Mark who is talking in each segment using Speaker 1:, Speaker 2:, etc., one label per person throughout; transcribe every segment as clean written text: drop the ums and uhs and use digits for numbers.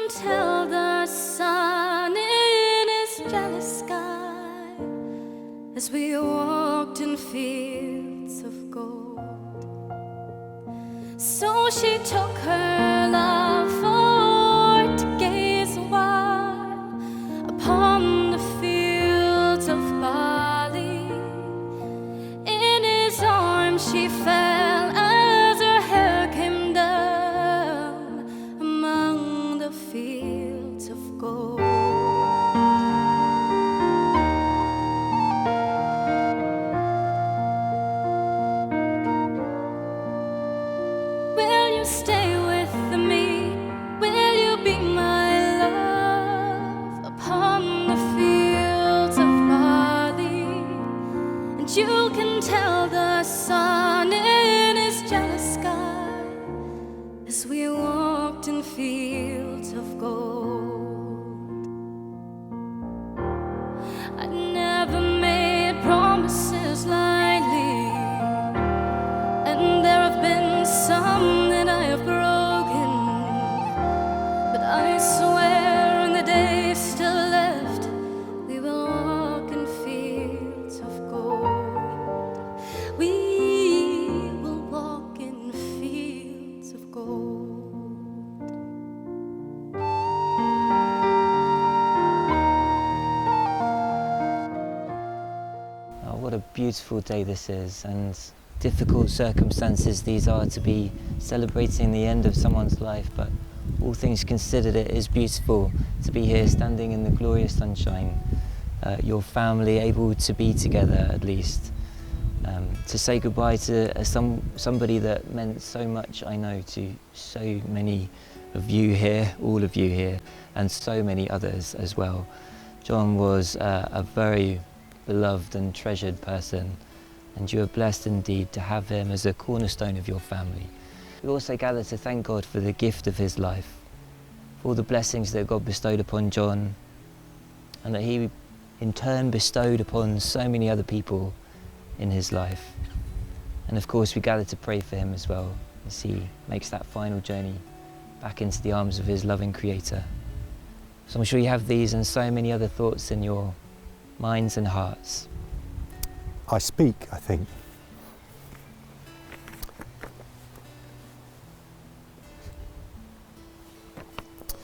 Speaker 1: tell the sun in his jealous sky as we walked in fields of gold. So she took her love for to gaze a while upon the fields of barley. In his arms she fell as her hair came down among the fields of gold. Will you stay with me? Will you be my love upon the fields of barley? And you can tell the sun in his jealous sky as we walked in fields of gold. I never made promises lightly, and there have been some that I have broken, but I swear in the days still left we will walk in fields of gold. We will walk in fields of gold.
Speaker 2: Oh, what a beautiful day this is, and difficult circumstances these are to be celebrating the end of someone's life, but all things considered, it is beautiful to be here standing in the glorious sunshine, your family able to be together at least, to say goodbye to somebody that meant so much, I know, to so many of you here, all of you here, and so many others as well. John was a very beloved and treasured person, and you are blessed indeed to have him as a cornerstone of your family. We also gather to thank God for the gift of his life, for all the blessings that God bestowed upon John, and that he in turn bestowed upon so many other people in his life. And of course we gather to pray for him as well as he makes that final journey back into the arms of his loving Creator. So I'm sure you have these and so many other thoughts in your minds and hearts.
Speaker 3: I speak, I think.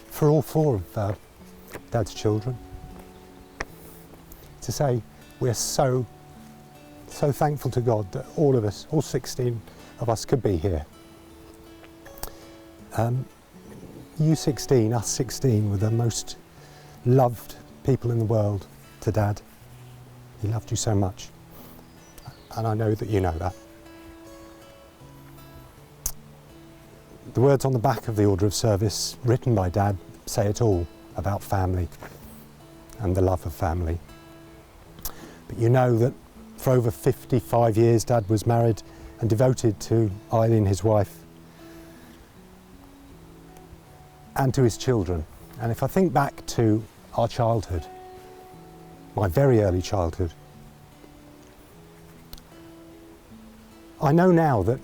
Speaker 3: For all four of Dad's children, to say we're so thankful to God that all of us, all 16 of us, could be here. You 16, us 16, were the most loved people in the world to Dad. He loved you so much. And I know that you know that. The words on the back of the order of service, written by Dad, say it all about family and the love of family. But you know that for over 55 years Dad was married and devoted to Eileen, his wife, and to his children. And if I think back to our childhood, my very early childhood, I know now that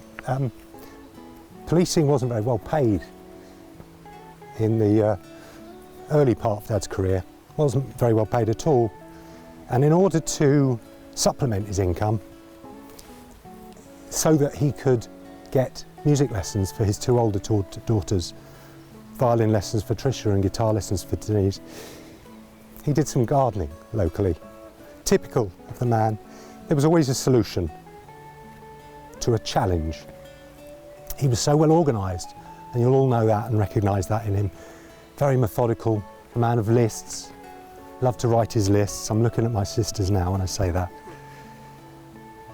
Speaker 3: policing wasn't very well paid in the early part of Dad's career. Wasn't very well paid at all. And in order to supplement his income, so that he could get music lessons for his two older daughters, violin lessons for Tricia and guitar lessons for Denise, he did some gardening locally. Typical of the man, there was always a solution to a challenge. He was so well organised, and you'll all know that and recognise that in him. Very methodical, a man of lists, loved to write his lists. I'm looking at my sisters now when I say that.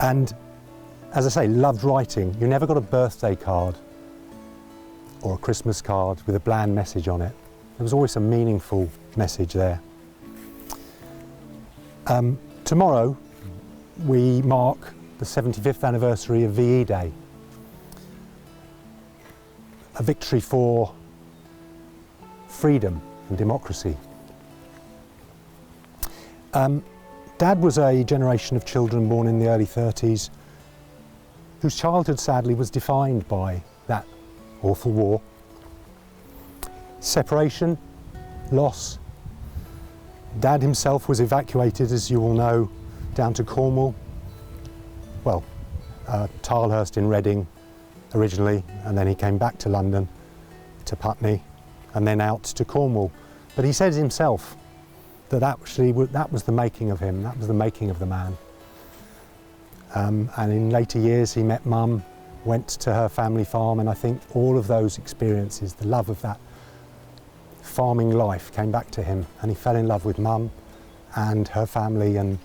Speaker 3: And as I say, loved writing. You never got a birthday card or a Christmas card with a bland message on it. There was always a meaningful message there. Tomorrow we mark the 75th anniversary of VE Day, a victory for freedom and democracy. Dad was a generation of children born in the early 30s whose childhood sadly was defined by that awful war. Separation, loss. Dad himself was evacuated, as you all know, down to Cornwall. Well, Tilehurst in Reading originally, and then he came back to London, to Putney, and then out to Cornwall. But he said himself that actually that was the making of him, that was the making of the man. And in later years he met Mum, went to her family farm, and I think all of those experiences, the love of that farming life came back to him, and he fell in love with Mum and her family, and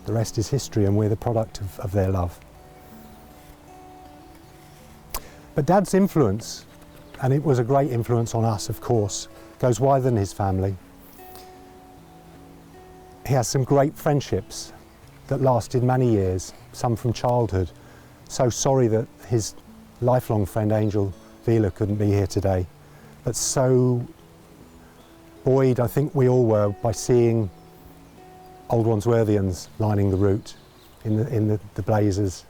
Speaker 3: the rest is history, and we're the product of their love. But Dad's influence, and it was a great influence on us, of course, goes wider than his family. He has some great friendships that lasted many years, some from childhood. So sorry that his lifelong friend Angel Wheeler couldn't be here today, but so buoyed, I think we all were, by seeing old Wandsworthians lining the route in the blazers.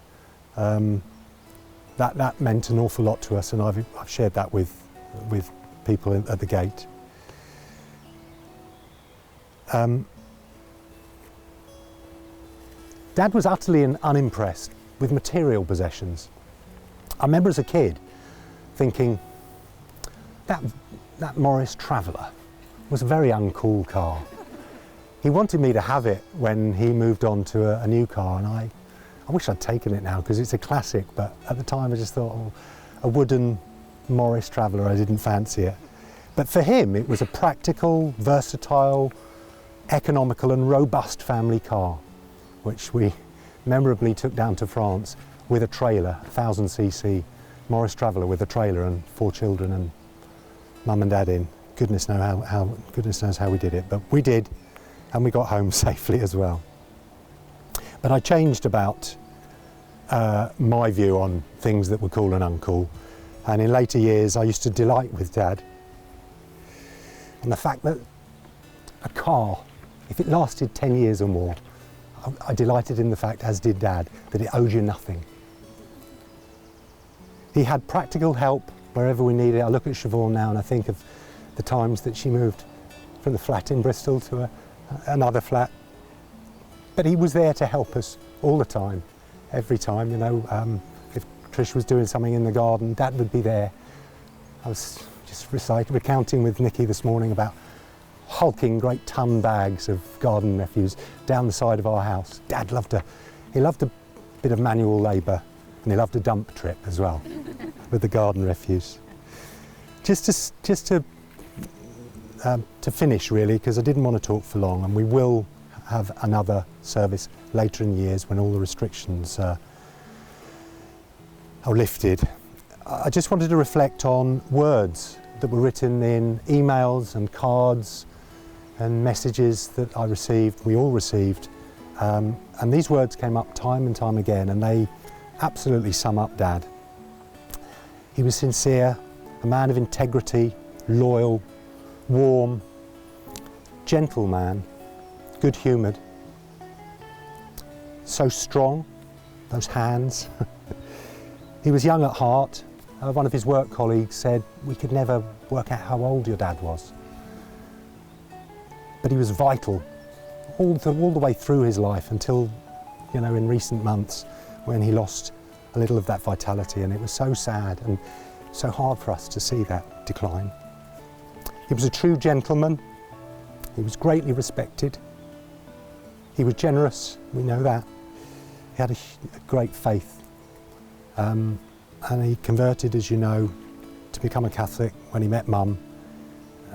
Speaker 3: That meant an awful lot to us, and I've shared that with people at the gate. Dad was utterly unimpressed with material possessions. I remember as a kid thinking that Morris Traveller was a very uncool car. He wanted me to have it when he moved on to a new car, and I wish I'd taken it now because it's a classic, but at the time I just thought, oh, a wooden Morris Traveller, I didn't fancy it. But for him it was a practical, versatile, economical and robust family car, which we memorably took down to France with a trailer, 1000cc Morris Traveller with a trailer and 4 children and Mum and Dad in. Goodness knows how we did it, but we did, and we got home safely as well. But I changed about my view on things that were cool and uncool, and in later years I used to delight with Dad on the fact that a car, if it lasted 10 years or more, I delighted in the fact, as did Dad, that it owed you nothing. He had practical help wherever we needed it. I look at Siobhan now and I think of the times that she moved from the flat in Bristol to another flat. But he was there to help us all the time, every time. You know, if Trish was doing something in the garden, Dad would be there. I was just recounting with Nikki this morning about hulking great ton bags of garden refuse down the side of our house. Dad loved a bit of manual labour, and he loved a dump trip as well with the garden refuse. Just to finish really, because I didn't want to talk for long, and we will have another service later in years when all the restrictions are lifted. I just wanted to reflect on words that were written in emails and cards and messages that I received, we all received, and these words came up time and time again, and they absolutely sum up Dad. He was sincere, a man of integrity, loyal, warm, gentle man, good-humoured, so strong, those hands. He was young at heart. One of his work colleagues said, we could never work out how old your dad was. But he was vital all the way through his life until, you know, in recent months when he lost a little of that vitality, and it was so sad and so hard for us to see that decline. He was a true gentleman. He was greatly respected. He was generous, we know that. He had a great faith. And he converted, as you know, to become a Catholic when he met Mum.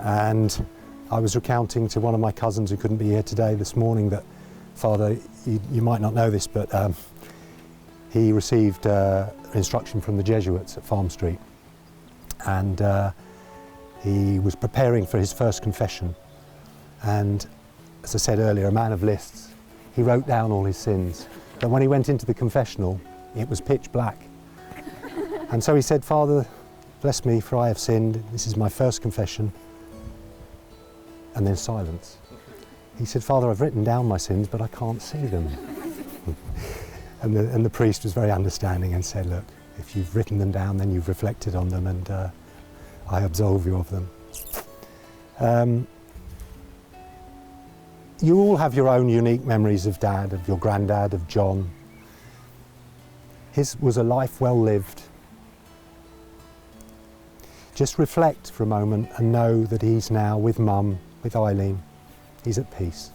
Speaker 3: And I was recounting to one of my cousins who couldn't be here today this morning that, Father, you might not know this, but he received instruction from the Jesuits at Farm Street. And he was preparing for his first confession. And as I said earlier, a man of lists, he wrote down all his sins. But when he went into the confessional, it was pitch black. And so he said, Father, bless me, for I have sinned. This is my first confession. And then silence. He said, Father, I've written down my sins, but I can't see them. and the priest was very understanding and said, look, if you've written them down, then you've reflected on them, and I absolve you of them. You all have your own unique memories of Dad, of your granddad, of John. His was a life well lived. Just reflect for a moment and know that he's now with Mum, with Eileen. He's at peace.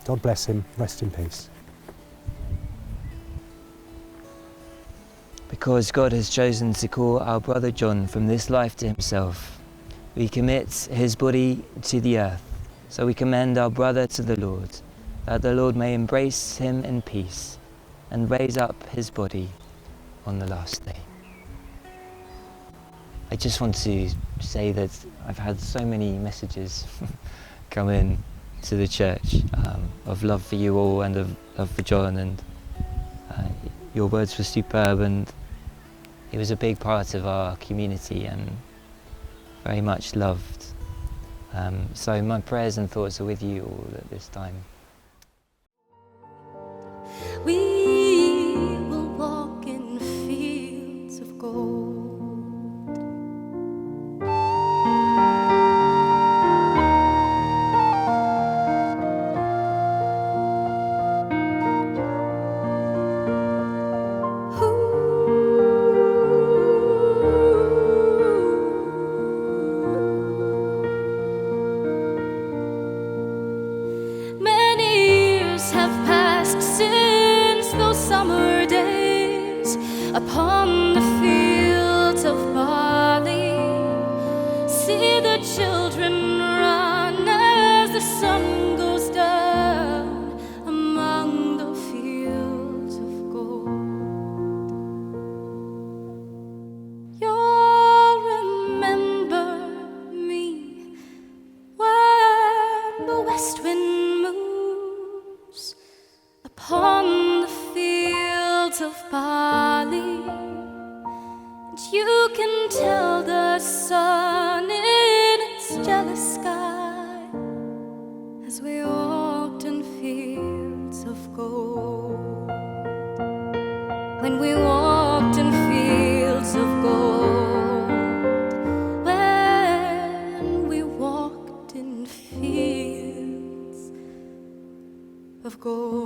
Speaker 3: God bless him. Rest in peace.
Speaker 2: Because God has chosen to call our brother John from this life to himself, we commit his body to the earth. So we commend our brother to the Lord, that the Lord may embrace him in peace and raise up his body on the last day. I just want to say that I've had so many messages come in to the church of love for you all and of love for John, and your words were superb, and he was a big part of our community and very much loved. So my prayers and thoughts are with you all at this time.
Speaker 1: We will walk in fields of gold. Summer days upon the fields of barley, see the children run as the sun goes down among the fields of gold. You'll remember me when the west wind moves upon the fields of barley, and you can tell the sun in its jealous sky as we walked in fields of gold. When we walked in fields of gold, when we walked in fields of gold.